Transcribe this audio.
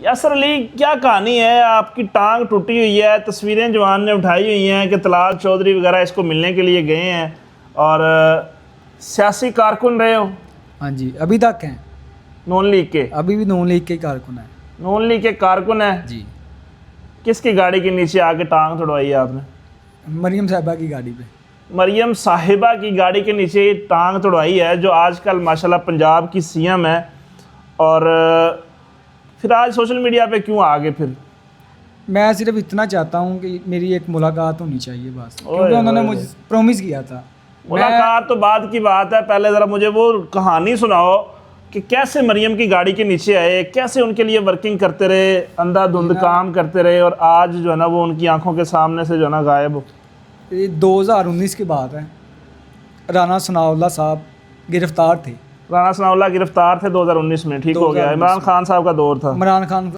यासर अली, क्या कहानी है? आपकी टांग टूटी हुई है, तस्वीरें जवान ने उठाई हुई हैं कि तलाल चौधरी वगैरह इसको मिलने के लिए गए हैं और सियासी कारकुन रहे हो हाँ जी, अभी तक हैं। नून लीग के? अभी भी नून लीग के कारकुन हैं नून लीग के कारकुन है जी। किसकी गाड़ी के नीचे आके टांग तोड़वाई है आपने? मरियम साहिबा की गाड़ी पे। मरियम साहिबा की गाड़ी के नीचे टांग तोड़वाई है, जो आजकल माशाल्लाह पंजाब की सीएम है। और फिर आज सोशल मीडिया पे क्यों आ गए फिर? मैं सिर्फ इतना चाहता हूँ कि मेरी एक मुलाकात होनी चाहिए बस, ओए क्योंकि उन्होंने ओए। मुझे प्रॉमिस किया था। मुलाकात तो बाद की बात है, पहले ज़रा मुझे वो कहानी सुनाओ कि कैसे मरियम की गाड़ी के नीचे आए, कैसे उनके लिए वर्किंग करते रहे, अंधाधुंध काम करते रहे और आज जो है ना वो उनकी आंखों के सामने से जो है ना गायब हो। ये 2019 की बात है। राना सनाउल्लाह साहब गिरफ्तार थे। राना सनाउल्लाह गिरफ्तार थे 2019 में, ठीक हो गया। 2019 इमरान खान साहब का दौर था। इमरान खान